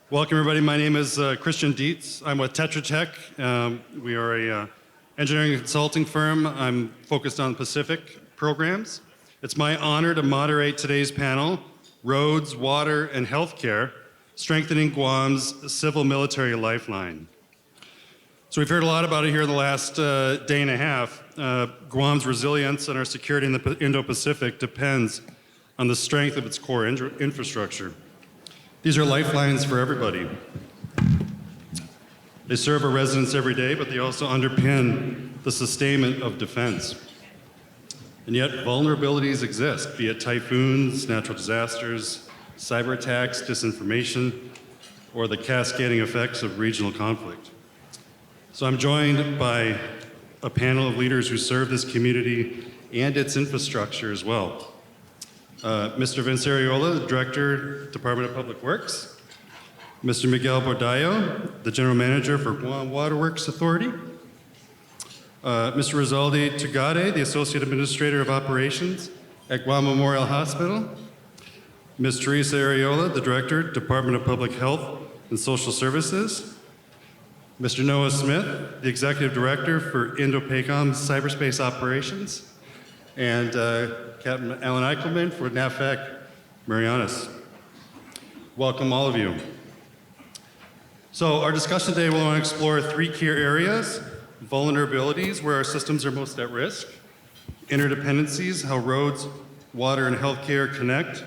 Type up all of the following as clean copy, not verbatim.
Welcome, everybody. My name is Christian Dietz. I'm with Tetra Tech. We are a engineering and consulting firm. I'm focused on Pacific programs. It's my honor to moderate today's panel, Roads, Water, and Healthcare, Strengthening Guam's Civil Military Lifeline. So we've heard a lot about it here in the last day and a half. Guam's resilience and our security in the Indo-Pacific depends on the strength of its core infrastructure. These are lifelines for everybody. They serve our residents every day, but they also underpin the sustainment of defense. And yet, vulnerabilities exist, be it typhoons, natural disasters, cyber attacks, disinformation, or the cascading effects of regional conflict. So I'm joined by a panel of leaders who serve this community and its infrastructure as well. Mr. Vince Arreola, the Director, Department of Public Works. Mr. Miguel Bordallo, the General Manager for Guam Waterworks Authority. Mr. Rizaldi Tugade, the Associate Administrator of Operations at Guam Memorial Hospital. Ms. Teresa Arreola, the Director, Department of Public Health and Social Services. Mr. Noah Smith, the Executive Director for Indo-PACOM Cyberspace Operations. And Captain Alan Eichelman for NAVFAC Marianas. Welcome, all of you. So our discussion today will want to explore three key areas: vulnerabilities, where our systems are most at risk; interdependencies, how roads, water, and healthcare connect,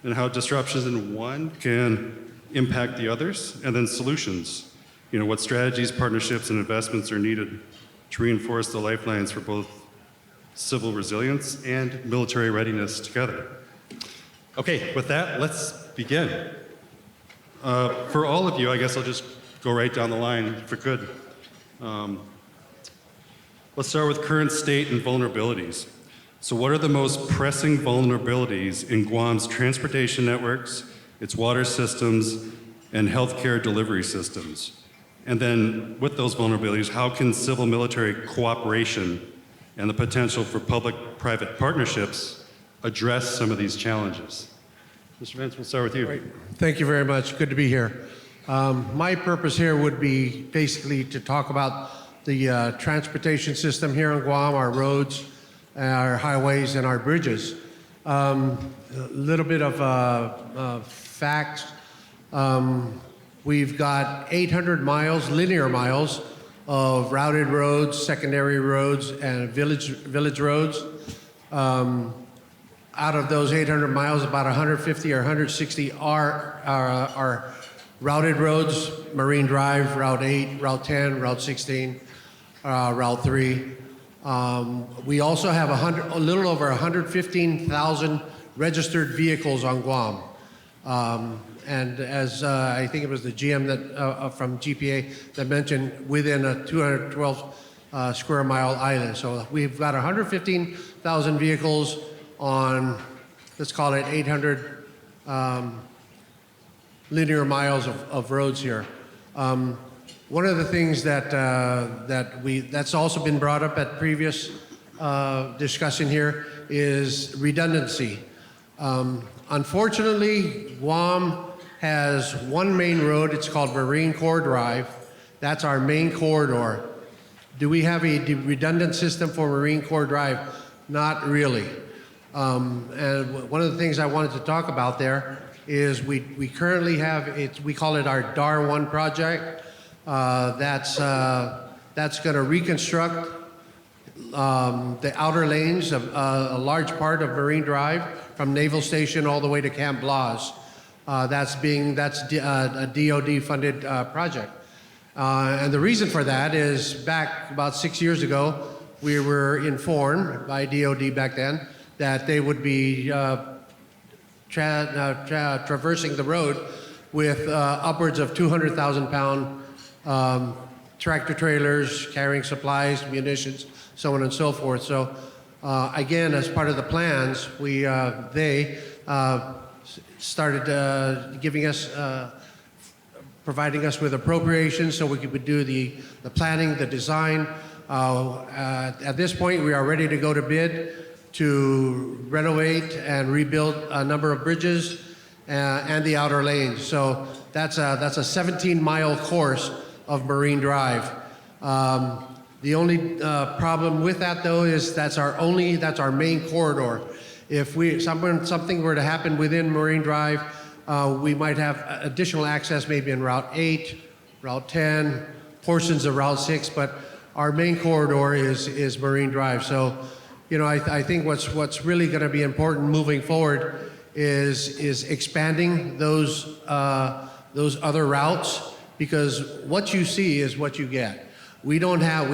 and how disruptions in one can impact the others; and then solutions, what strategies, partnerships, and investments are needed to reinforce the lifelines for both civil resilience and military readiness together. Okay, with that, let's begin. For all of you, I guess I'll just go right down the line if we could. Let's start with current state and vulnerabilities. So what are the most pressing vulnerabilities in Guam's transportation networks, its water systems, and healthcare delivery systems? And then with those vulnerabilities, how can civil military cooperation and the potential for public-private partnerships address some of these challenges? Mr. Vince, we'll start with you. Great. Thank you very much. Good to be here. My purpose here would be basically to talk about the transportation system here in Guam, our roads, our highways, and our bridges. A little bit of facts. We've got 800 miles, linear miles, of routed roads, secondary roads, and village roads. Out of those 800 miles, about 150 or 160 are routed roads: Marine Drive, Route 8, Route 10, Route 16, Route 3. We also have a little over 115,000 registered vehicles on Guam. And as I think it was the GM that from GPA that mentioned, within a 212 square mile island. So we've got 115,000 vehicles on, let's call it 800 linear miles of roads here. One of the things that's also been brought up at previous discussion here is redundancy. Unfortunately, Guam has one main road. It's called Marine Corps Drive. That's our main corridor. Do we have a redundant system for Marine Corps Drive? Not really. And one of the things I wanted to talk about there is we currently have we call it our DAR 1 project. That's going to reconstruct the outer lanes of a large part of Marine Drive from Naval Station all the way to Camp Blas. That's a DOD funded project. And the reason for that is back about 6 years ago, we were informed by DOD back then that they would be traversing the road with upwards of 200,000 pound tractor trailers carrying supplies, munitions, so on and so forth. So again, as part of the plans, they started giving us, providing us with appropriations so we could do the planning, the design. At this point, we are ready to go to bid to renovate and rebuild a number of bridges and the outer lanes. So that's a 17-mile course of Marine Drive. The only problem with that, though, is that's our main corridor. If something were to happen within Marine Drive, we might have additional access maybe in Route 8, Route 10, portions of Route 6, but our main corridor is Marine Drive. So, I think what's really going to be important moving forward is expanding those other routes, because what you see is what you get. We don't have,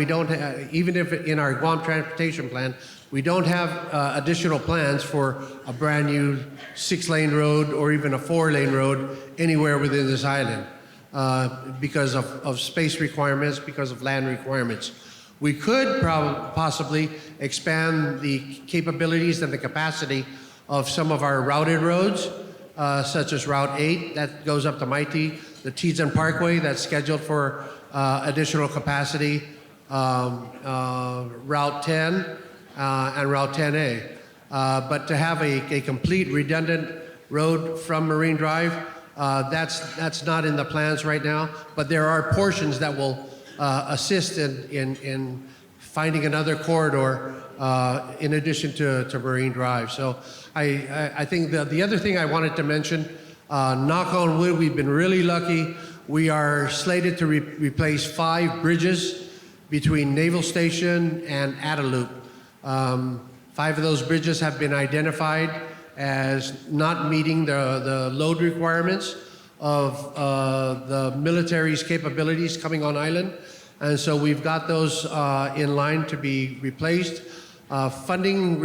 even if in our Guam transportation plan, we don't have additional plans for a brand new 6-lane road or even a 4-lane road anywhere within this island because of space requirements, because of land requirements. We could possibly expand the capabilities and the capacity of some of our routed roads, such as Route 8 that goes up to Mighty, the Teads Parkway that's scheduled for additional capacity, Route 10 and Route 10A. But to have a complete redundant road from Marine Drive, that's not in the plans right now, but there are portions that will assist in finding another corridor in addition to Marine Drive. So I think the other thing I wanted to mention, knock on wood, we've been really lucky. We are slated to replace 5 bridges between Naval Station and Adaloop. 5 of those bridges have been identified as not meeting the load requirements of the military's capabilities coming on island. And so we've got those in line to be replaced. Funding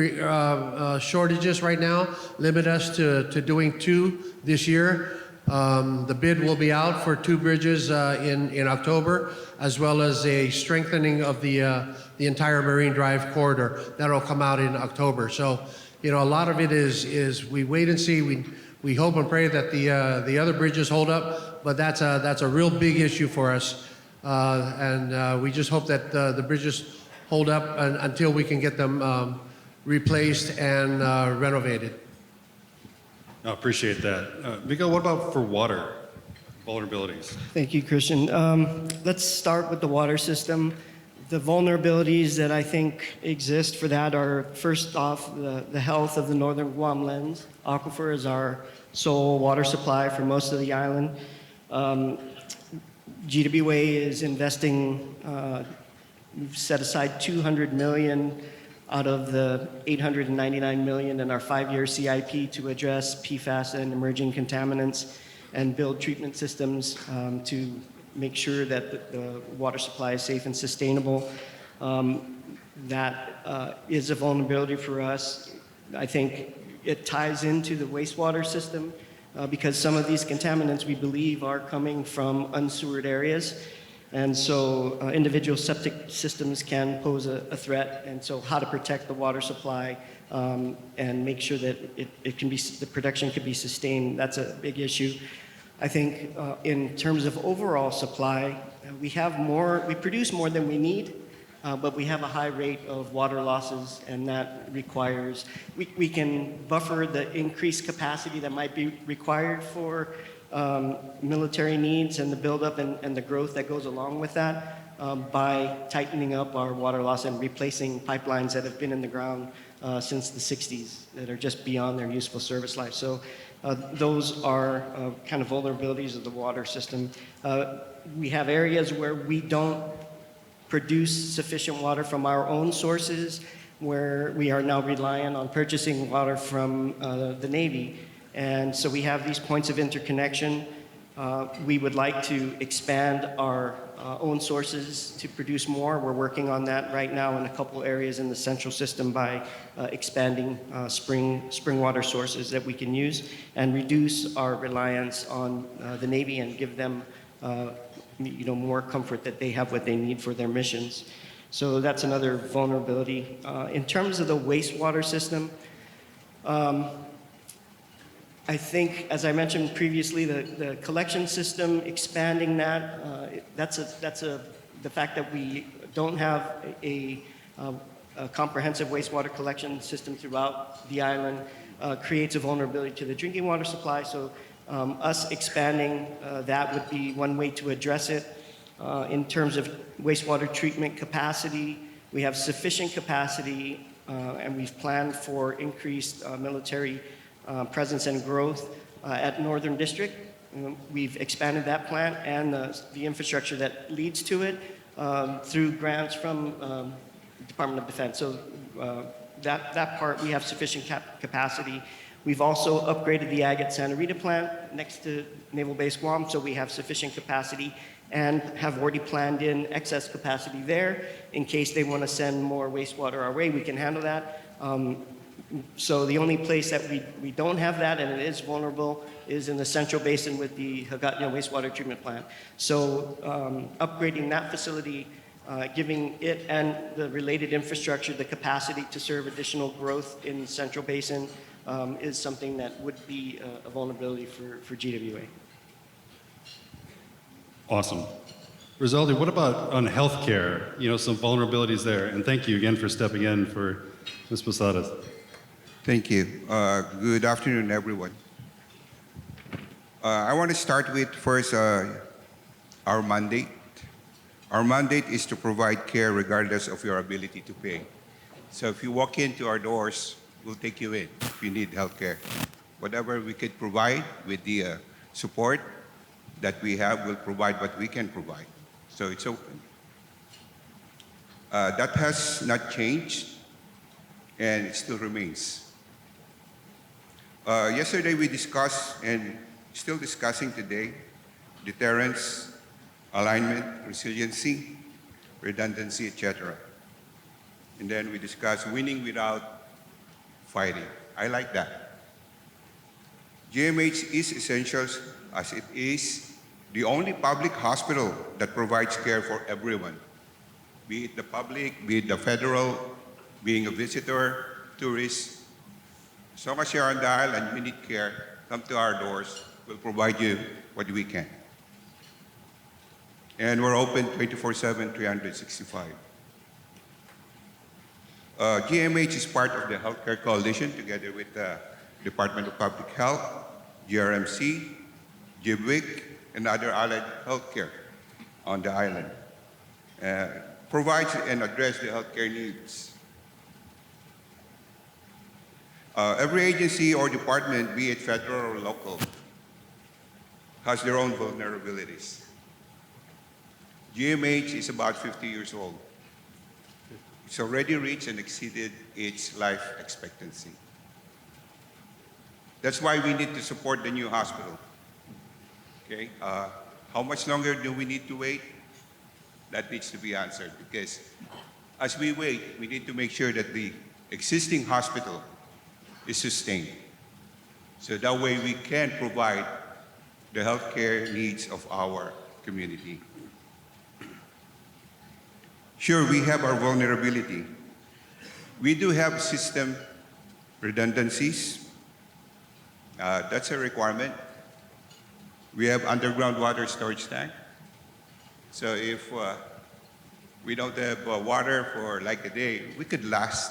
shortages right now limit us to doing 2 this year. The bid will be out for 2 bridges in October, as well as a strengthening of the entire Marine Drive corridor. That'll come out in October. So, a lot of it is we wait and see. We hope and pray that the other bridges hold up, but that's a real big issue for us. And we just hope that the bridges hold up until we can get them replaced and renovated. I appreciate that. Miguel, what about for water vulnerabilities? Thank you, Christian. Let's start with the water system. The vulnerabilities that I think exist for that are, first off, the health of the northern Guam Lens. Aquifer is our sole water supply for most of the island. GWA is investing, we've set aside $200 million out of the $899 million in our 5-year CIP to address PFAS and emerging contaminants and build treatment systems to make sure that the water supply is safe and sustainable. That is a vulnerability for us. I think it ties into the wastewater system because some of these contaminants we believe are coming from unsewered areas. And so individual septic systems can pose a threat, and so how to protect the water supply and make sure that the production can be sustained, that's a big issue. I think in terms of overall supply, we produce more than we need, but we have a high rate of water losses, and that requires, we can buffer the increased capacity that might be required for military needs and the buildup and the growth that goes along with that by tightening up our water loss and replacing pipelines that have been in the ground since the 60s that are just beyond their useful service life. So those are kind of vulnerabilities of the water system. We have areas where we don't produce sufficient water from our own sources, where we are now reliant on purchasing water from the Navy. And so we have these points of interconnection. We would like to expand our own sources to produce more. We're working on that right now in a couple areas in the central system by expanding spring water sources that we can use and reduce our reliance on the Navy and give them more comfort that they have what they need for their missions. So that's another vulnerability. In terms of the wastewater system, I think, as I mentioned previously, the collection system, expanding that, the fact that we don't have a comprehensive wastewater collection system throughout the island creates a vulnerability to the drinking water supply. So Us expanding that would be one way to address it. In terms of wastewater treatment capacity, we have sufficient capacity, and we've planned for increased military presence and growth at Northern District. We've expanded that plant and the infrastructure that leads to it through grants from the Department of Defense. So that part, we have sufficient capacity. We've also upgraded the Agate Santa Rita plant next to Naval Base Guam, so we have sufficient capacity and have already planned in excess capacity there. In case they want to send more wastewater our way, we can handle that. So the only place that we don't have that, and it is vulnerable, is in the Central Basin with the Hagatna wastewater treatment plant. So upgrading that facility, giving it and the related infrastructure the capacity to serve additional growth in Central Basin is something that would be a vulnerability for GWA. Awesome. Rizaldi, what about on healthcare? You know, some vulnerabilities there. And thank you again for stepping in for Ms. Posadas. Thank you. Good afternoon, everyone. I want to start with first our mandate. Our mandate is to provide care regardless of your ability to pay. So if you walk into our doors, we'll take you in if you need health care. Whatever we could provide with the support that we have, we'll provide what we can provide. So it's open. That has not changed, and it still remains. Yesterday we discussed, and still discussing today, deterrence, alignment, resiliency, redundancy, etc. And then we discussed winning without fighting. I like that. GMH is essential as it is the only public hospital that provides care for everyone, be it the public, be it the federal, being a visitor, tourist. As long as you're on the island, you need care, come to our doors. We'll provide you what we can. And we're open 24/7, 365. GMH is part of the Healthcare Coalition together with the Department of Public Health, GRMC, GBWIC, and other allied healthcare on the island. Provides and addresses the healthcare needs. Every agency or department, be it federal or local, has their own vulnerabilities. GMH is about 50 years old. It's already reached and exceeded its life expectancy. That's why we need to support the new hospital. Okay? How much longer do we need to wait? That needs to be answered, because as we wait, we need to make sure that the existing hospital is sustained. So that way we can provide the healthcare needs of our community. Sure, we have our vulnerability. We do have system redundancies. That's a requirement. We have underground water storage tank. So if we don't have water for like a day, we could last.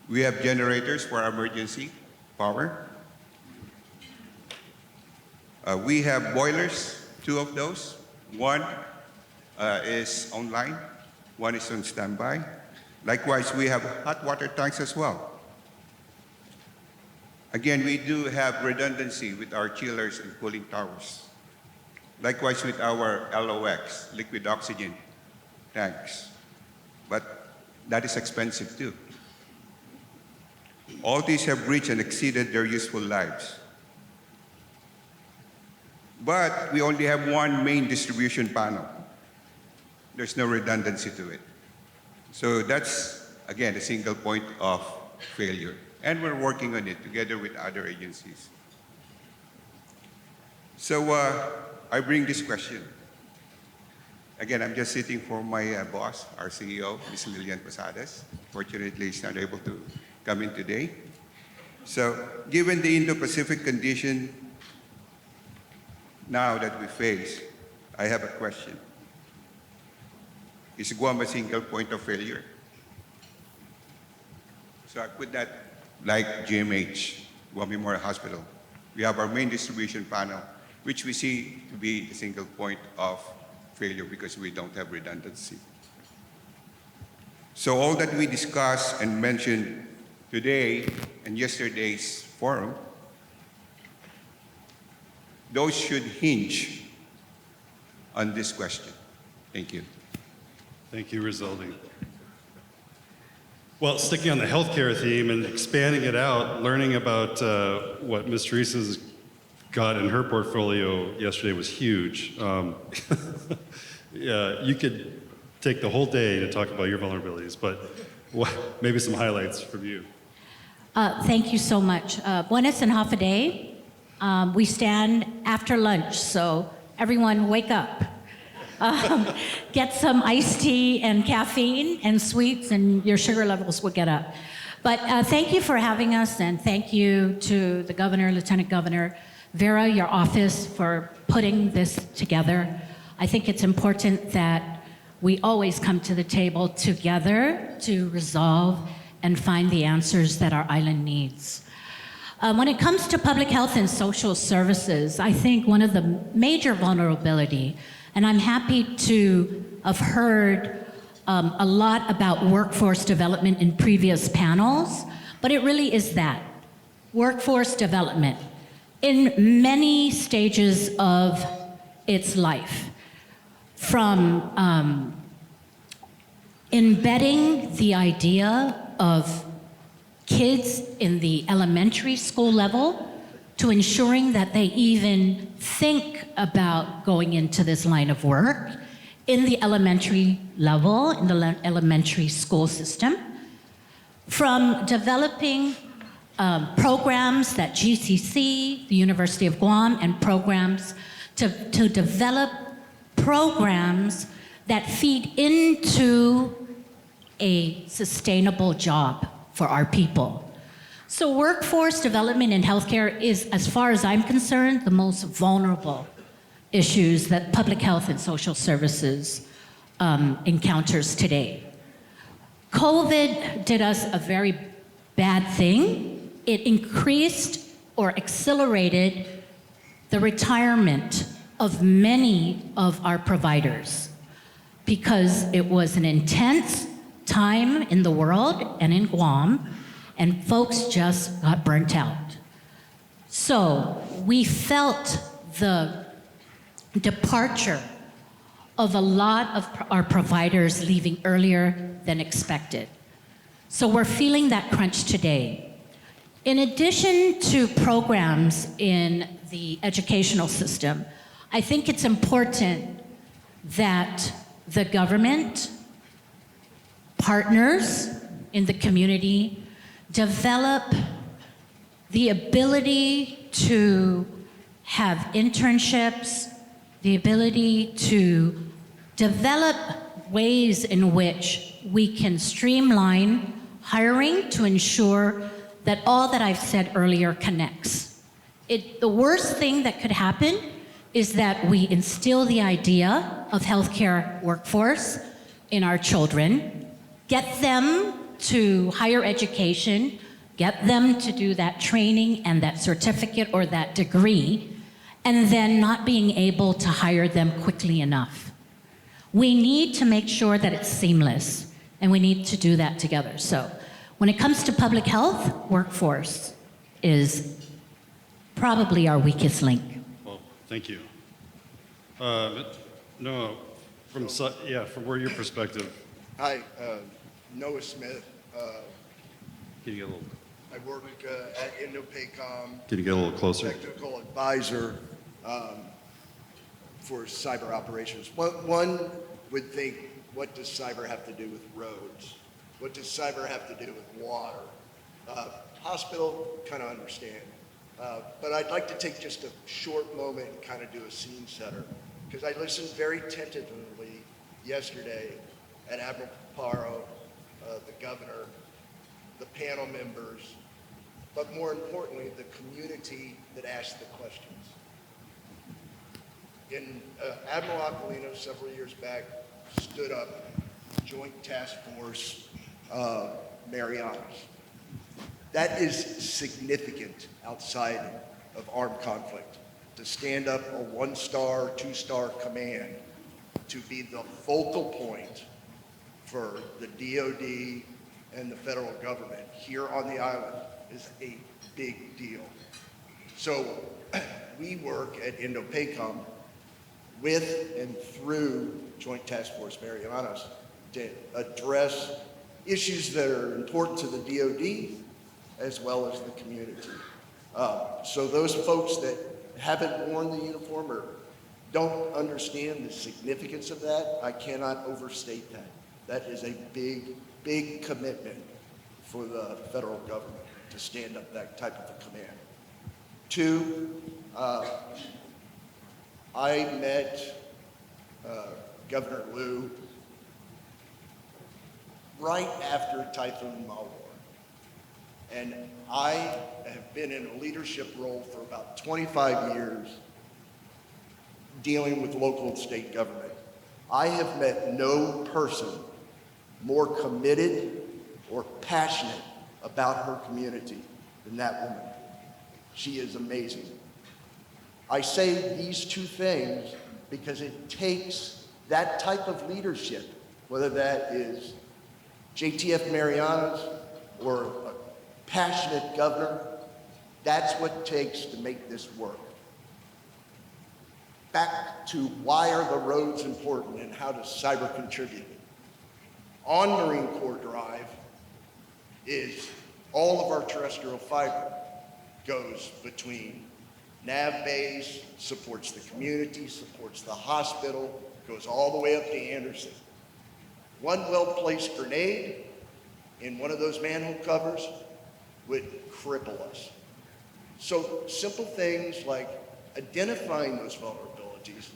We have generators for emergency power. We have boilers, 2 of those. One is online, one is on standby. Likewise, we have hot water tanks as well. Again, we do have redundancy with our chillers and cooling towers. Likewise with our LOX, liquid oxygen tanks. But that is expensive too. All these have reached and exceeded their useful lives. But we only have one main distribution panel. There's no redundancy to it. So that's, again, a single point of failure. And we're working on it together with other agencies. So I bring this question. Again, I'm just sitting for my boss, our CEO, Ms. Lilian Posadas. Fortunately, she's not able to come in today. So given the Indo-Pacific condition now that we face, I have a question. Is Guam a single point of failure? So I put that like GMH, Guam Memorial Hospital. We have our main distribution panel, which we see to be a single point of failure because we don't have redundancy. So all that we discussed and mentioned today and yesterday's forum, those should hinge on this question. Thank you. Thank you, Rizaldi. Well, sticking on the healthcare theme and expanding it out, learning about what Ms. Teresa's got in her portfolio yesterday was huge. Yeah, you could take the whole day to talk about your vulnerabilities, but maybe some highlights from you. Thank you so much. Buenas and half a day. We stand after lunch, so everyone wake up. Get some iced tea and caffeine and sweets, and your sugar levels will get up. But thank you for having us, and thank you to the governor, lieutenant governor, Vera, your office, for putting this together. I think it's important that we always come to the table together to resolve and find the answers that our island needs. When it comes to public health and social services, I think one of the major vulnerability, and I'm happy to have heard a lot about workforce development in previous panels, but it really is that, workforce development in many stages of its life. From embedding the idea of kids in the elementary school level to ensuring that they even think about going into this line of work in the elementary level, in the elementary school system, from developing programs that GCC, the University of Guam, and programs to develop programs that feed into a sustainable job for our people. So workforce development in healthcare is, as far as I'm concerned, the most vulnerable issues that public health and social services encounters today. COVID did us a very bad thing. It increased or accelerated the retirement of many of our providers because it was an intense time in the world and in Guam, and folks just got burnt out. So we felt the departure of a lot of our providers leaving earlier than expected. So we're feeling that crunch today. In addition to programs in the educational system, I think it's important that the government, partners in the community, develop the ability to have internships, the ability to develop ways in which we can streamline hiring to ensure that all that I've said earlier connects. The worst thing that could happen is that we instill the idea of healthcare workforce in our children, get them to higher education, get them to do that training and that certificate or that degree, and then not being able to hire them quickly enough. We need to make sure that it's seamless, and we need to do that together. So when it comes to public health, workforce is probably our weakest link. Well, thank you. No, from where your perspective. Hi, Noah Smith. Can you get a little? I work at IndoPACOM, Can you get a little closer? technical advisor for cyber operations. One would think, what does cyber have to do with roads? What does cyber have to do with water? Hospital, kind of understand. But I'd like to take just a short moment and kind of do a scene setter, because I listened very tentatively yesterday at Admiral Paparo, the governor, the panel members, but more importantly, the community that asked the questions. In Admiral Aquilino several years back stood up Joint Task Force Marianas. That is significant outside of armed conflict, to stand up a 1-star, 2-star command, to be the focal point for the DOD and the federal government here on the island is a big deal. So we work at INDOPACOM with and through Joint Task Force Marianas to address issues that are important to the DOD as well as the community. So those folks that haven't worn the uniform or don't understand the significance of that, I cannot overstate that. That is a big, big commitment for the federal government to stand up that type of a command. 2, I met Governor Liu right after Typhoon Mawar. And I have been in a leadership role for about 25 years dealing with local and state government. I have met no person more committed or passionate about her community than that woman. She is amazing. I say these 2 things because it takes that type of leadership, whether that is JTF Marianas or a passionate governor, that's what it takes to make this work. Back to why are the roads important and how does cyber contribute? On Marine Corps Drive is all of our terrestrial fiber goes between nav bays, supports the community, supports the hospital, goes all the way up to Anderson. One well-placed grenade in one of those manhole covers would cripple us. So simple things like identifying those vulnerabilities,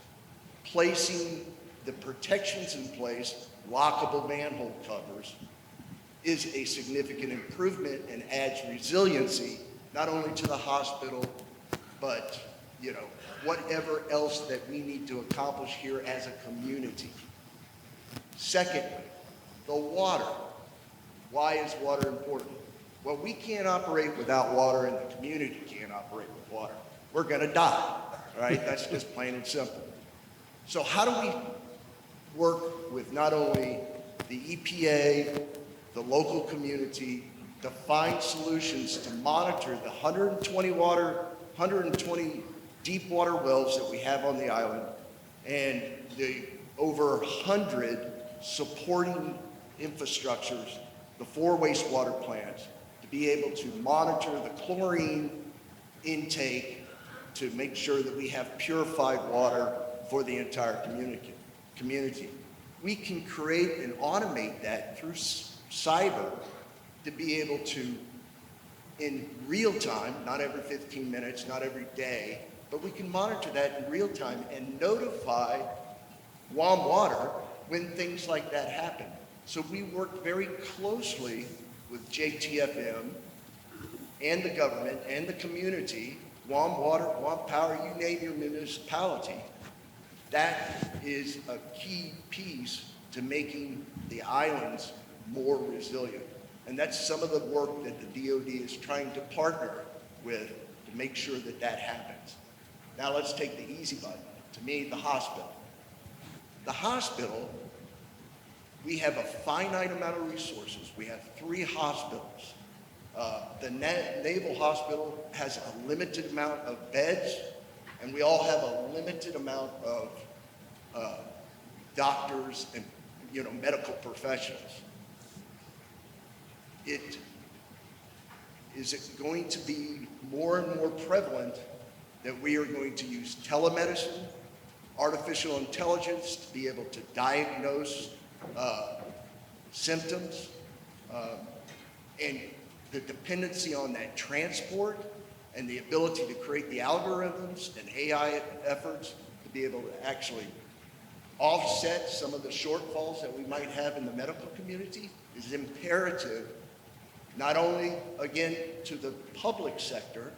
placing the protections in place, lockable manhole covers, is a significant improvement and adds resiliency not only to the hospital, but whatever else that we need to accomplish here as a community. Secondly, the water. Why is water important? Well, we can't operate without water and the community can't operate with water. We're gonna die, all right? That's just plain and simple. So how do we work with not only the EPA, the local community, to find solutions to monitor the 120 deep water wells that we have on the island and the over 100 supporting infrastructures, the 4 wastewater plants, to be able to monitor the chlorine intake to make sure that we have purified water for the entire community. We can create and automate that through cyber to be able to, in real time, not every 15 minutes, not every day, but we can monitor that in real time and notify Guam Water when things like that happen. So we work very closely with JTFM and the government and the community, Guam Water, Guam Power, you name your municipality. That is a key piece to making the islands more resilient. And that's some of the work that the DOD is trying to partner with to make sure that that happens. Now let's take the easy button. To me, the hospital. The hospital, we have a finite amount of resources. We have 3 hospitals. The Naval Hospital has a limited amount of beds, and we all have a limited amount of doctors and medical professionals. It is going to be more and more prevalent that we are going to use telemedicine, artificial intelligence to be able to diagnose symptoms, and the dependency on that transport and the ability to create the algorithms and AI efforts to be able to actually offset some of the shortfalls that we might have in the medical community is imperative, not only, again, to the public sector,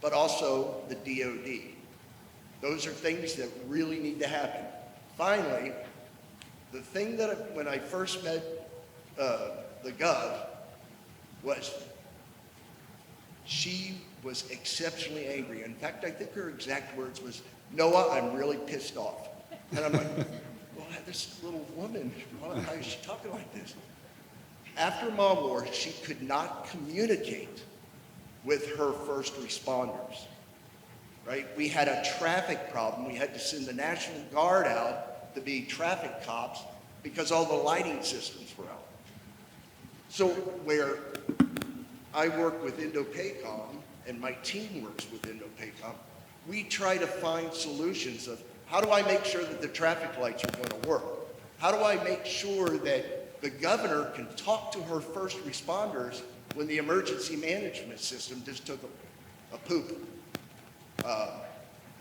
but also the DOD. Those are things that really need to happen. Finally, the thing that when I first met the Gov was she was exceptionally angry. In fact, I think her exact words was, "Noah, I'm really pissed off." And I'm like, well, this little woman, why is she talking like this? After Mom War, she could not communicate with her first responders, right? We had a traffic problem. We had to send the National Guard out to be traffic cops because all the lighting systems were out. So where I work with INDOPACOM and my team works with INDOPACOM, we try to find solutions of how do I make sure that the traffic lights are going to work? How do I make sure that the governor can talk to her first responders when the emergency management system just took a poop?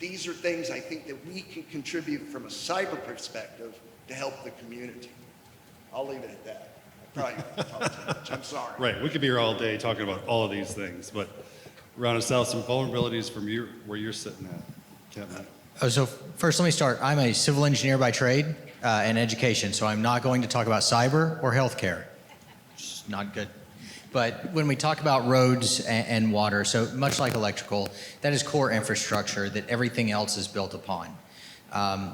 These are things I think that we can contribute from a cyber perspective to help the community. I'll leave it at that. I probably talked too much. I'm sorry. Right, we could be here all day talking about all of these things, but round us out some vulnerabilities from where you're sitting at, Captain. So first, let me start. I'm a civil engineer by trade and education, so I'm not going to talk about cyber or healthcare. It's not good. But when we talk about roads and water, so much like electrical, that is core infrastructure that everything else is built upon.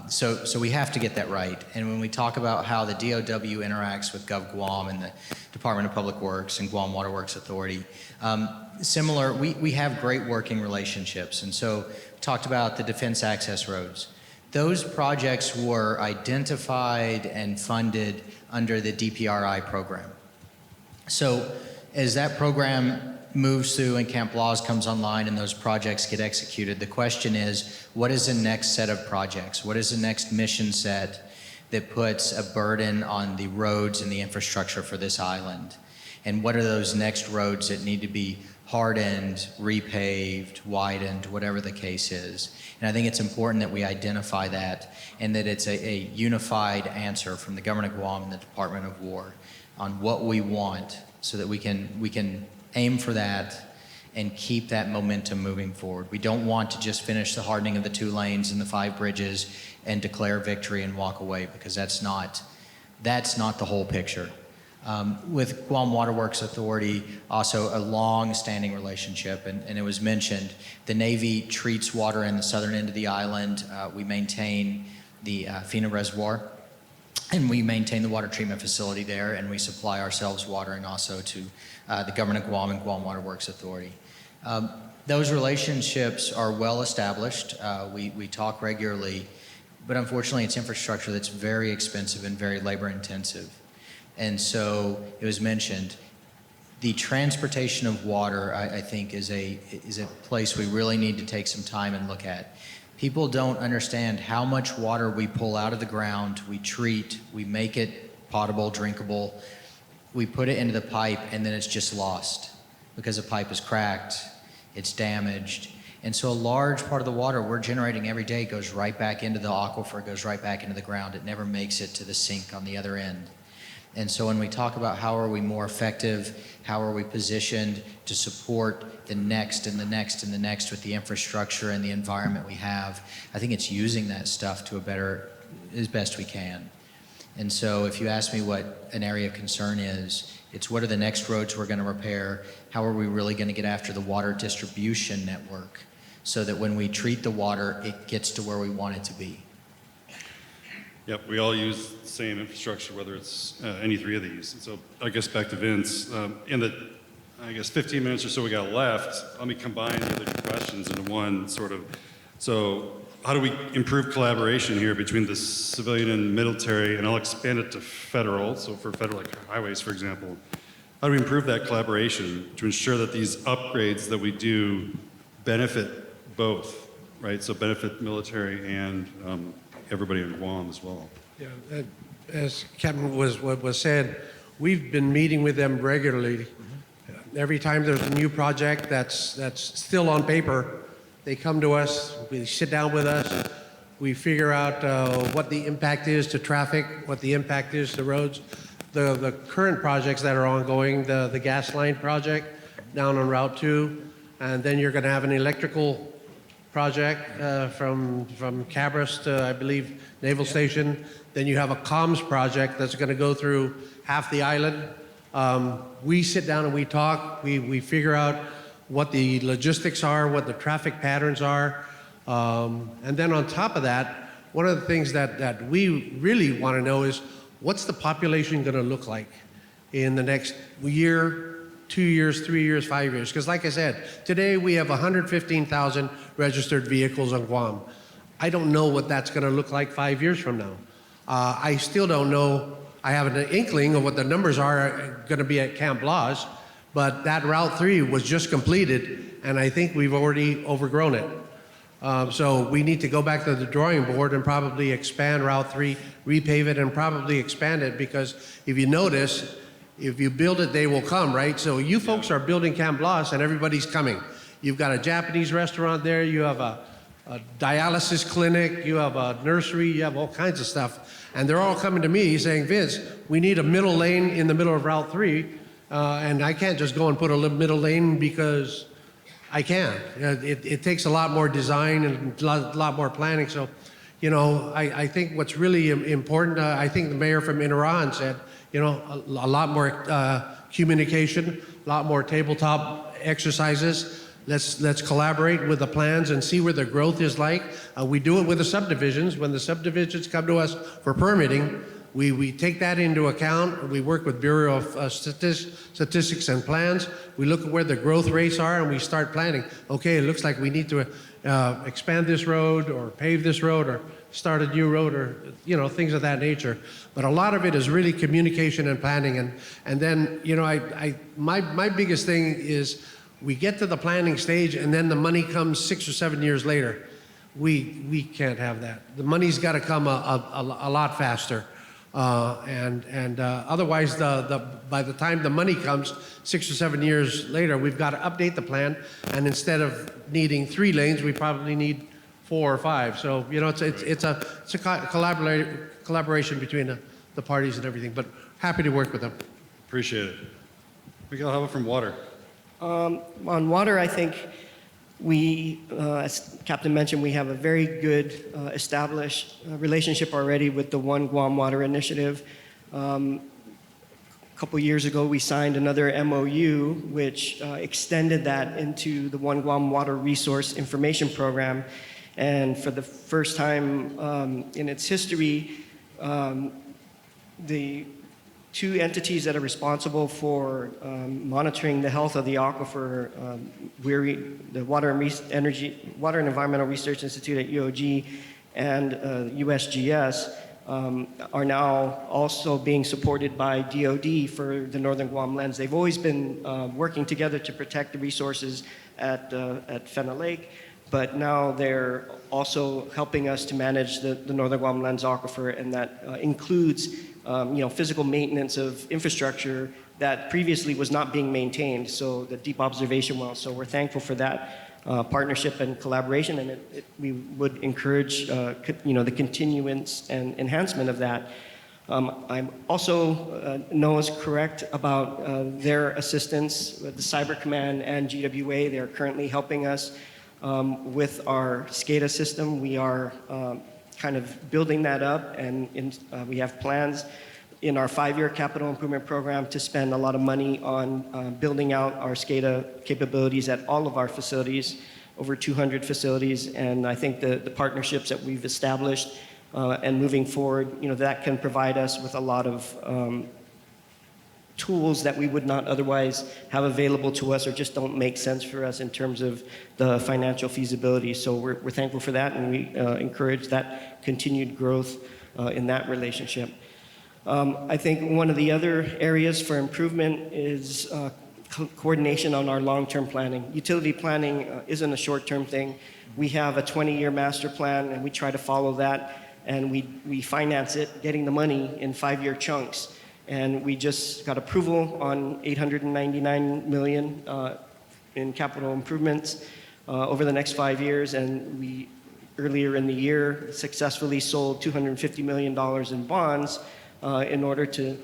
So we have to get that right. And when we talk about how the DOW interacts with Gov Guam and the Department of Public Works and Guam Water Works Authority, similar, we have great working relationships. And so talked about the defense access roads. Those projects were identified and funded under the DPRI program. So as that program moves through and Camp Laws comes online and those projects get executed, the question is, what is the next set of projects? What is the next mission set that puts a burden on the roads and the infrastructure for this island? And what are those next roads that need to be hardened, repaved, widened, whatever the case is? And I think it's important that we identify that and that it's a unified answer from the Government of Guam and the Department of War on what we want so that we can aim for that and keep that momentum moving forward. We don't want to just finish the hardening of the 2 lanes and the 5 bridges and declare victory and walk away, because that's not the whole picture. With Guam Water Works Authority, also a long-standing relationship, and it was mentioned, the Navy treats water in the southern end of the island. We maintain the Fina Reservoir, and we maintain the water treatment facility there, and we supply ourselves water and also to the Government of Guam and Guam Water Works Authority. Those relationships are well established. We talk regularly, but unfortunately it's infrastructure that's very expensive and very labor intensive. And so it was mentioned, the transportation of water, I think, is a place we really need to take some time and look at. People don't understand how much water we pull out of the ground, we treat, we make it potable, drinkable, we put it into the pipe, and then it's just lost because the pipe is cracked, it's damaged. And so a large part of the water we're generating every day goes right back into the aquifer, goes right back into the ground. It never makes it to the sink on the other end. And so when we talk about how are we more effective, how are we positioned to support the next and the next and the next with the infrastructure and the environment we have, I think it's using that stuff to as best we can. And so if you ask me what an area of concern is, it's what are the next roads we're going to repair, how are we really going to get after the water distribution network so that when we treat the water, it gets to where we want it to be. Yep, we all use the same infrastructure, whether it's any 3 of these. And so I guess back to Vince, in the, 15 minutes or so we got left, let me combine the other 2 questions into one sort of. So how do we improve collaboration here between the civilian and military, and I'll expand it to federal, so for federal, like highways, for example. How do we improve that collaboration to ensure that these upgrades that we do benefit both, right? So benefit military and everybody in Guam as well. Yeah, as Captain was said, we've been meeting with them regularly. Every time there's a new project that's still on paper, they come to us, we sit down with us, we figure out what the impact is to traffic, what the impact is to roads. The current projects that are ongoing, the gas line project down on Route 2, and then you're going to have an electrical project from Cabras to, I believe, Naval Station. Then you have a comms project that's going to go through half the island. We sit down and we talk. We figure out what the logistics are, what the traffic patterns are. And then on top of that, one of the things that we really want to know is what's the population going to look like in the next year, 2 years, 3 years, 5 years? Because like I said, today we have 115,000 registered vehicles on Guam. I don't know what that's going to look like 5 years from now. I still don't know. I have an inkling of what the numbers are going to be at Camp Laws, but that Route 3 was just completed, and I think we've already overgrown it. So we need to go back to the drawing board and probably expand Route 3, repave it, and probably expand it, because if you notice, if you build it, they will come, right? So you folks are building Camp Laws, and everybody's coming. You've got a Japanese restaurant there, you have a dialysis clinic, you have a nursery, you have all kinds of stuff. And they're all coming to me saying, Vince, we need a middle lane in the middle of Route 3, and I can't just go and put a middle lane because I can. It takes a lot more design and a lot more planning. So, you know, I think what's really important, I think the mayor from Inaran said, you know, a lot more communication, a lot more tabletop exercises. Let's collaborate with the plans and see where the growth is like. We do it with the subdivisions. When the subdivisions come to us for permitting, we take that into account. We work with Bureau of Statistics and Plans. We look at where the growth rates are, and we start planning. Okay, it looks like we need to expand this road or pave this road or start a new road, or, you know, things of that nature. But a lot of it is really communication and planning. And then, you know, my biggest thing is we get to the planning stage, and then the money comes 6 or 7 years later. We can't have that. The money's got to come a lot faster. Otherwise, by the time the money comes 6 or 7 years later, we've got to update the plan, and instead of needing 3 lanes, we probably need 4 or 5. So, you know, it's a collaboration between the parties and everything. But happy to work with them. Appreciate it. Miguel, how about from water? On water, I think we, as Captain mentioned, we have a very good established relationship already with the One Guam Water Initiative. A couple years ago, we signed another MOU, which extended that into the One Guam Water Resource Information Program. And for the first time in its history, the 2 entities that are responsible for monitoring the health of the aquifer, the Water and Environmental Research Institute at UOG and USGS, are now also being supported by DOD for the Northern Guam Lens. They've always been working together to protect the resources at Fenna Lake, but now they're also helping us to manage the Northern Guam Lens aquifer, and that includes physical maintenance of infrastructure that previously was not being maintained, so the deep observation wells. So we're thankful for that partnership and collaboration, and we would encourage the continuance and enhancement of that. I'm also Noah's correct about their assistance with the Cyber Command and GWA. They're currently helping us with our SCADA system. We are kind of building that up, and we have plans in our 5-year capital improvement program to spend a lot of money on building out our SCADA capabilities at all of our facilities, over 200 facilities. And I think the partnerships that we've established and moving forward, that can provide us with a lot of tools that we would not otherwise have available to us, or just don't make sense for us in terms of the financial feasibility. So we're thankful for that, and we encourage that continued growth in that relationship. I think one of the other areas for improvement is coordination on our long-term planning. Utility planning isn't a short-term thing. We have a 20-year master plan, and we try to follow that, and we finance it, getting the money in 5-year chunks. And we just got approval on $899 million in capital improvements over the next 5 years. And we, earlier in the year, successfully sold $250 million in bonds in order to,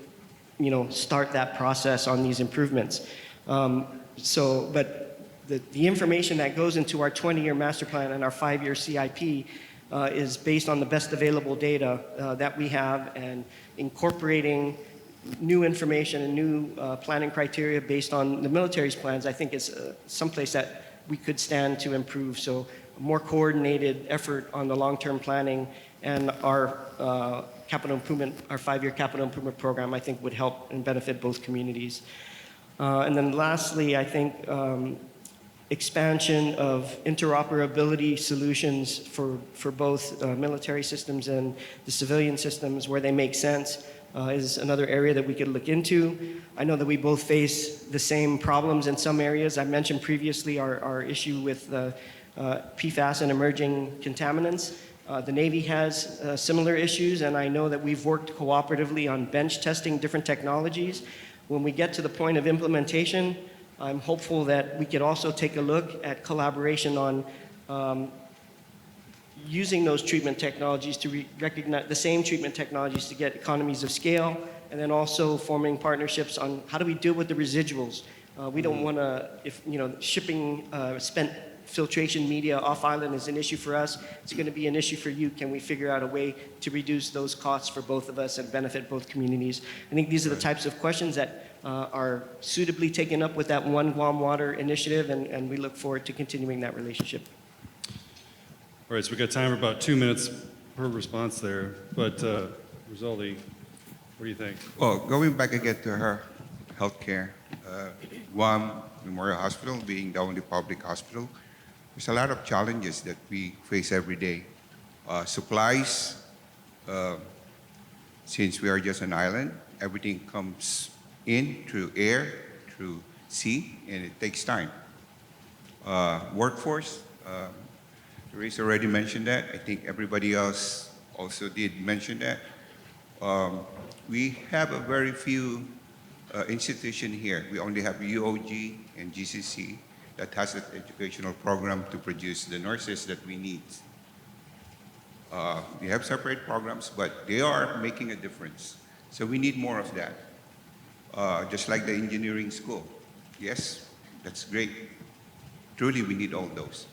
start that process on these improvements. But the information that goes into our 20-year master plan and our 5-year CIP is based on the best available data that we have, and incorporating new information and new planning criteria based on the military's plans, I think is someplace that we could stand to improve. So a more coordinated effort on the long-term planning and our capital improvement, our 5-year capital improvement program, I think would help and benefit both communities. And then lastly, I think expansion of interoperability solutions for both military systems and the civilian systems where they make sense is another area that we could look into. I know that we both face the same problems in some areas. I mentioned previously our issue with PFAS and emerging contaminants. The Navy has similar issues, and I know that we've worked cooperatively on bench testing different technologies. When we get to the point of implementation, I'm hopeful that we could also take a look at collaboration on using those treatment technologies to recognize the same treatment technologies to get economies of scale, and then also forming partnerships on how do we deal with the residuals. We don't want to, if shipping spent filtration media off island is an issue for us, it's going to be an issue for you. Can we figure out a way to reduce those costs for both of us and benefit both communities? I think these are the types of questions that are suitably taken up with that One Guam Water initiative, and we look forward to continuing that relationship. All right, so we got time for about 2 minutes per response there. But Rosaldi, what do you think? Well, going back again to her healthcare, Guam Memorial Hospital being the only public hospital, there's a lot of challenges that we face every day. Supplies, since we are just an island, everything comes in through air, through sea, and it takes time. Workforce, Therese already mentioned that. I think everybody else also did mention that. We have a very few institution here. We only have UOG and GCC that has an educational program to produce the nurses that we need. We have separate programs, but they are making a difference. So we need more of that. Just like the engineering school. Yes, that's great. Truly, we need all those.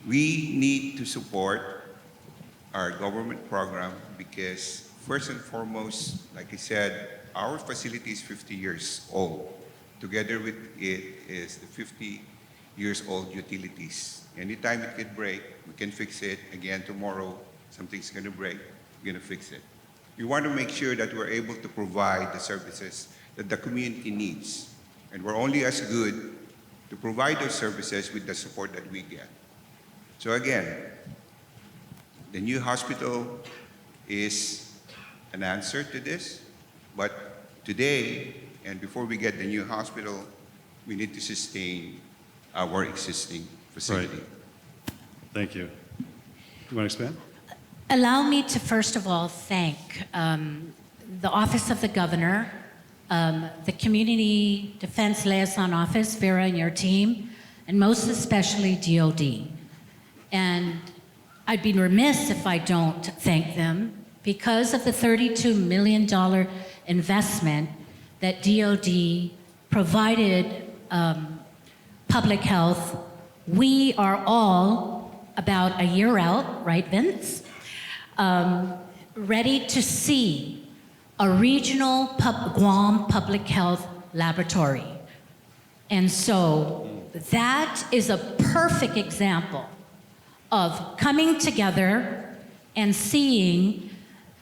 We need to support our government program because first and foremost, like I said, our facility is 50 years old. Together with it is the 50 years old utilities. Anytime it can break, we can fix it. Again, tomorrow, something's gonna break, we're gonna fix it. We want to make sure that we're able to provide the services that the community needs. And we're only as good to provide those services with the support that we get. So again, the new hospital is an answer to this, but today, and before we get the new hospital, we need to sustain our existing facility. Right. Thank you. You want to expand? Allow me to first of all thank the Office of the Governor, the Community Defense Liaison Office, Vera and your team, and most especially DOD. And I'd be remiss if I don't thank them because of the $32 million investment that DOD provided public health. We are all about a year out, right, Vince? Ready to see a regional Guam public health laboratory. And so that is a perfect example of coming together and seeing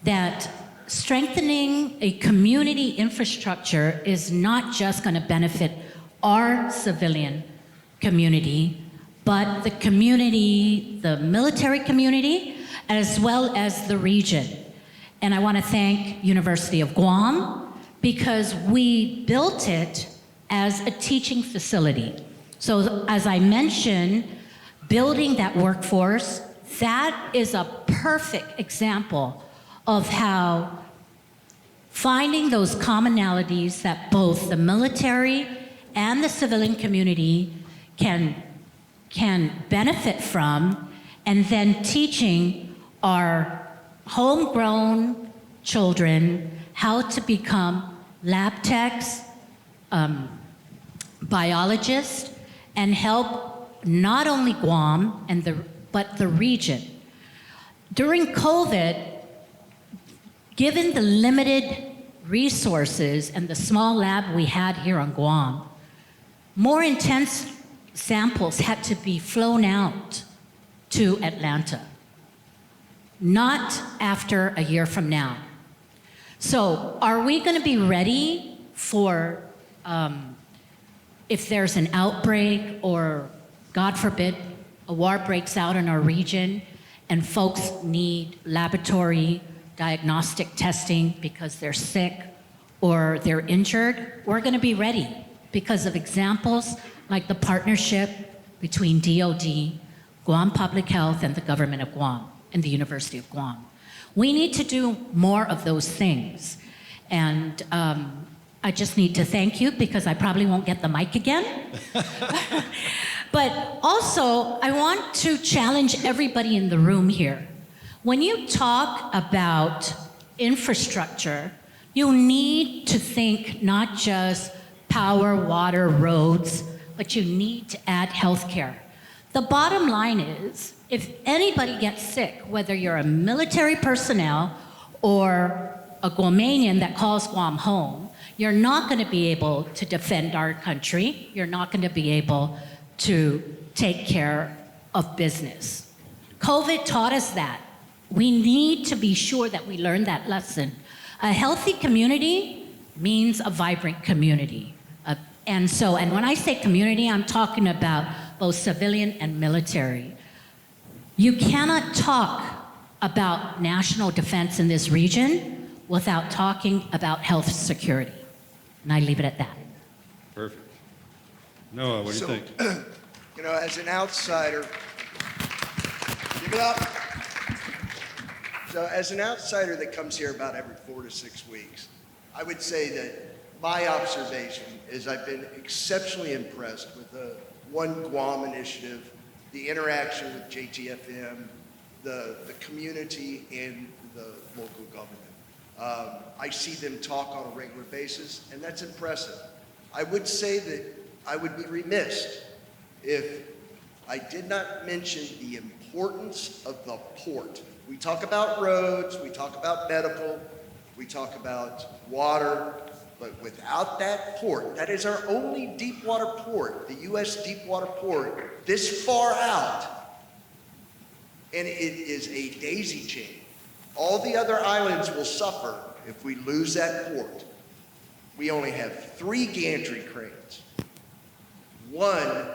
that strengthening a community infrastructure is not just going to benefit our civilian community, but the community, the military community, as well as the region. And I want to thank University of Guam because we built it as a teaching facility. So as I mentioned, building that workforce, that is a perfect example of how finding those commonalities that both the military and the civilian community can benefit from, and then teaching our homegrown children how to become lab techs, biologists, and help not only Guam but the region. During COVID, given the limited resources and the small lab we had here on Guam, more intense samples had to be flown out to Atlanta, not after a year from now. So are we going to be ready for if there's an outbreak or, God forbid, a war breaks out in our region and folks need laboratory diagnostic testing because they're sick or they're injured? We're going to be ready because of examples like the partnership between DOD, Guam Public Health, and the government of Guam and the University of Guam. We need to do more of those things. And I just need to thank you because I probably won't get the mic again. But also, I want to challenge everybody in the room here. When you talk about infrastructure, you need to think not just power, water, roads, but you need to add healthcare. The bottom line is, if anybody gets sick, whether you're a military personnel or a Guamanian that calls Guam home, you're not going to be able to defend our country. You're not going to be able to take care of business. COVID taught us that. We need to be sure that we learn that lesson. A healthy community means a vibrant community. And when I say community, I'm talking about both civilian and military. You cannot talk about national defense in this region without talking about health security. And I leave it at that. Perfect. Noah, what do you think? You know, as an outsider, give it up. So as an outsider that comes here about every 4 to 6 weeks, I would say that my observation is I've been exceptionally impressed with the One Guam initiative, the interaction with JTFM, the community, and the local government. I see them talk on a regular basis, and that's impressive. I would say that I would be remiss if I did not mention the importance of the port. We talk about roads, we talk about medical, we talk about water, but without that port, that is our only deep water port, the U.S. deep water port, this far out, and it is a daisy chain. All the other islands will suffer if we lose that port. We only have 3 gantry cranes. One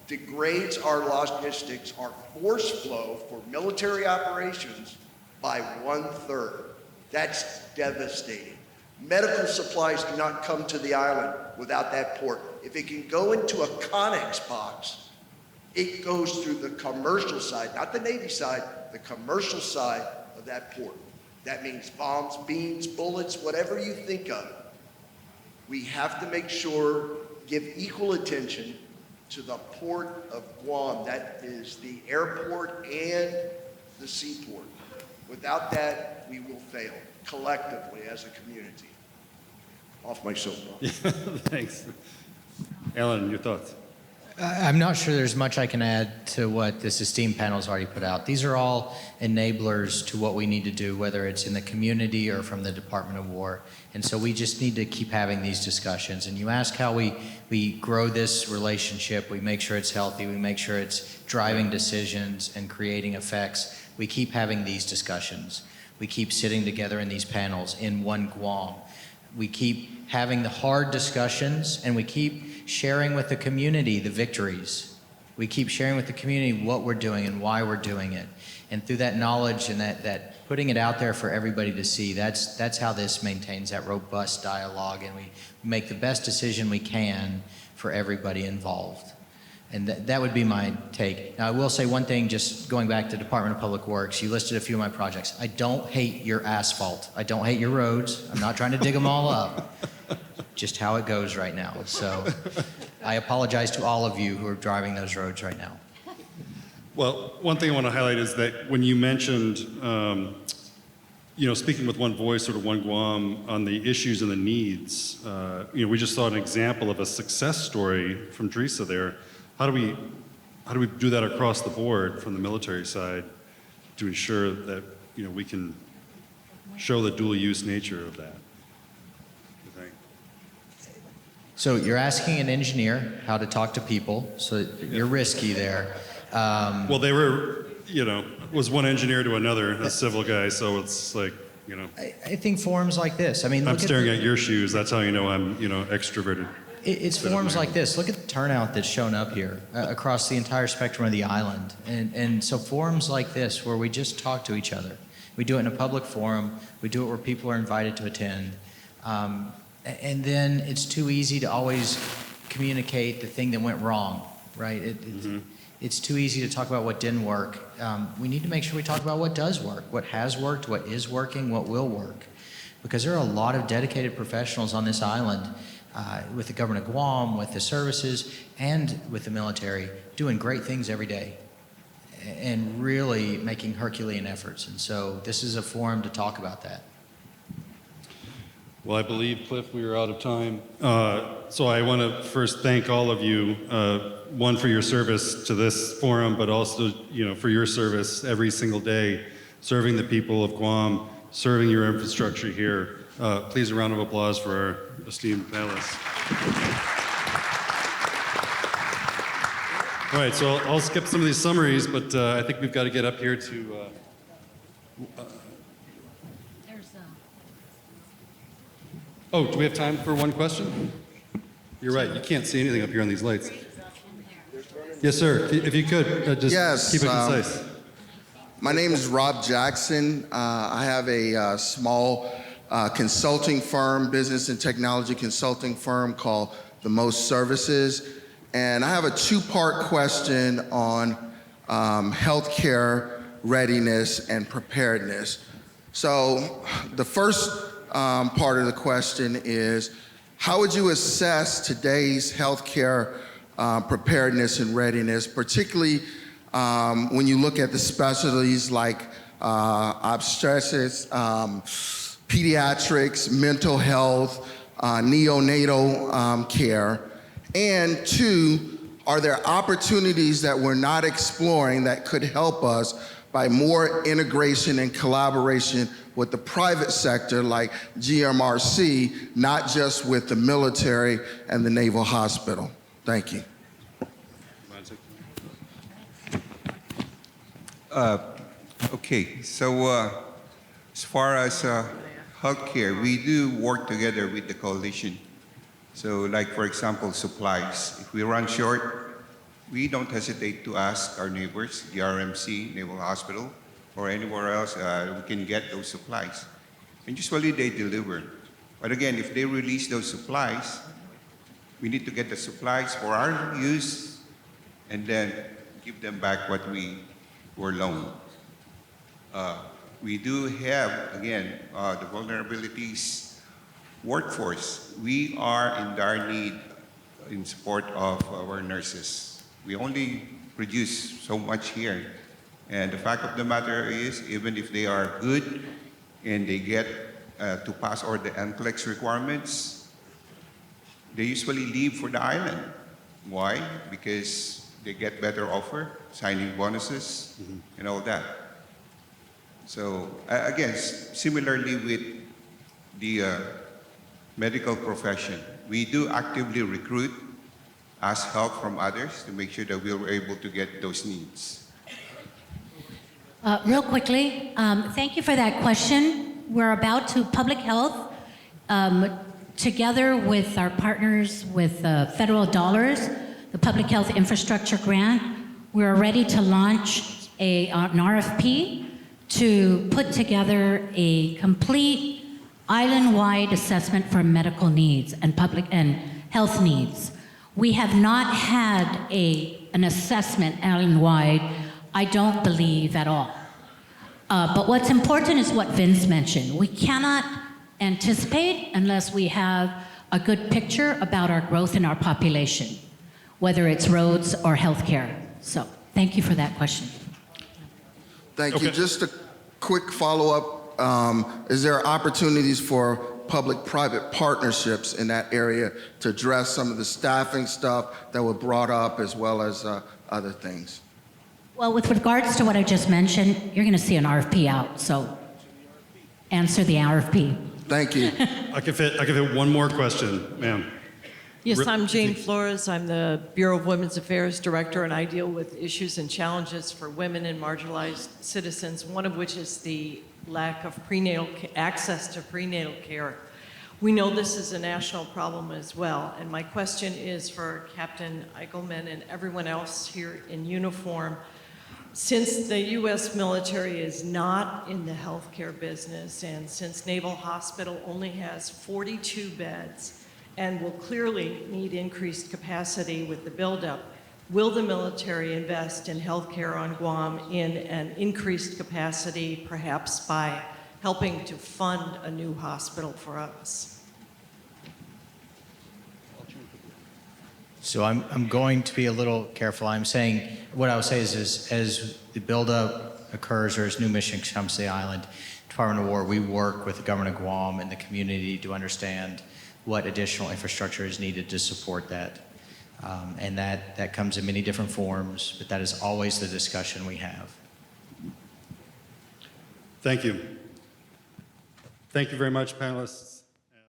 degrades our logistics, our force flow for military operations by 1/3. That's devastating. Medical supplies do not come to the island without that port. If it can go into a Connex box, it goes through the commercial side, not the Navy side, the commercial side of that port. That means bombs, beams, bullets, whatever you think of. We have to make sure, give equal attention to the port of Guam. That is the airport and the seaport. Without that, we will fail collectively as a community. Off my soapbox. Thanks. Alan, your thoughts? I'm not sure there's much I can add to what this esteemed panel's already put out. These are all enablers to what we need to do, whether it's in the community or from the Department of War. And so we just need to keep having these discussions. And you ask how we grow this relationship, we make sure it's healthy, we make sure it's driving decisions and creating effects. We keep having these discussions. We keep sitting together in these panels in One Guam. We keep having the hard discussions, and we keep sharing with the community the victories. We keep sharing with the community what we're doing and why we're doing it. And through that knowledge and that putting it out there for everybody to see, that's how this maintains that robust dialogue, and we make the best decision we can for everybody involved. And that would be my take. Now, I will say one thing, just going back to Department of Public Works. You listed a few of my projects. I don't hate your asphalt. I don't hate your roads. I'm not trying to dig them all up. Just how it goes right now. So I apologize to all of you who are driving those roads right now. Well, one thing I want to highlight is that when you mentioned, speaking with one voice, sort of One Guam, on the issues and the needs, we just saw an example of a success story from Teresa there. How do we do that across the board from the military side to ensure that we can show the dual use nature of that. I think. So you're asking an engineer how to talk to people, so you're risky there. Well, they were, was one engineer to another, a civil guy, so it's like, I think forums like this. I mean, I'm look staring at at your shoes. That's how you know I'm, extroverted. it's Instead of forums my like own. this. Look at the turnout that's shown up here across the entire spectrum of the island. And so forums like this, where we just talk to each other. We do it in a public forum. We do it where people are invited to attend. And then it's too easy to always communicate the thing that went wrong, right? It's too easy to talk about what didn't work. We need to make sure we talk about what does work, what has worked, what is working, what will work. Because there are a lot of dedicated professionals on this island with the government of Guam, with the services, and with the military, doing great things every day and really making Herculean efforts. And so this is a forum to talk about that. Well, I believe, Cliff, we are out of time. So I want to first thank all of you, one, for your service to this forum, but also, for your service every single day, serving the people of Guam, serving your infrastructure here. Please, a round of applause for our esteemed panelists. All right, so I'll skip some of these summaries, but I think we've got to get up here to... Oh, do we have time for one question? You're right, you can't see anything up here on these lights. Yes, sir. If you could, just Yes, keep it concise. My name is Rob Jackson. I have a small consulting firm, business and technology consulting firm called The Most Services. And I have a two-part question on healthcare readiness and preparedness. So the first part of the question is, how would you assess today's healthcare preparedness and readiness, particularly when you look at the specialties like obstetrics, pediatrics, mental health, neonatal care? And two, are there opportunities that we're not exploring that could help us by more integration and collaboration with the private sector like GMRC, not just with the military and the Naval Hospital? Thank you. Okay, so as far as healthcare, we do work together with the coalition. So like, for example, supplies. If we run short, we don't hesitate to ask our neighbors, the RMC, Naval Hospital, or anywhere else, we can get those supplies. And usually they deliver. But again, if they release those supplies, we need to get the supplies for our use and then give them back what we were loaned. We do have, again, the vulnerabilities workforce. We are in dire need in support of our nurses. We only produce so much here. And the fact of the matter is, even if they are good and they get to pass all the NCLEX requirements, they usually leave for the island. Why? Because they get better offer, signing bonuses, and all that. So again, similarly with the medical profession, we do actively recruit, ask help from others to make sure that we were able to get those needs. Real quickly, thank you for that question. We're about to public health, together with our partners with federal dollars, the Public Health Infrastructure Grant. We're ready to launch an RFP to put together a complete island-wide assessment for medical needs and public and health needs. We have not had an assessment island-wide, I don't believe at all. But what's important is what Vince mentioned. We cannot anticipate unless we have a good picture about our growth in our population, whether it's roads or healthcare. So thank you for that question. Thank you. Just a quick follow-up. Is there opportunities for public-private partnerships in that area to address some of the staffing stuff that were brought up as well as other things? Well, with regards to what I just mentioned, you're going to see an RFP out. So, answer the RFP. Thank you. I can fit one more question, ma'am. Yes, Re- I'm Jane Flores. I'm the Bureau of Women's Affairs Director, and I deal with issues and challenges for women and marginalized citizens, one of which is the lack of access to prenatal care. We know this is a national problem as well, and my question is for Captain Eichelman and everyone else here in uniform. Since the U.S. military is not in the healthcare business, and since Naval Hospital only has 42 beds, and will clearly need increased capacity with the buildup, will the military invest in healthcare on Guam in an increased capacity, perhaps by helping to fund a new hospital for us? So I'm going to be a little careful. I'm saying, what I would say is as the buildup occurs or as new missions comes to the island, Department of War, we work with the government of Guam and the community to understand what additional infrastructure is needed to support that. And that comes in many different forms, but that is always the discussion we have. Thank you. Thank you very much, panelists.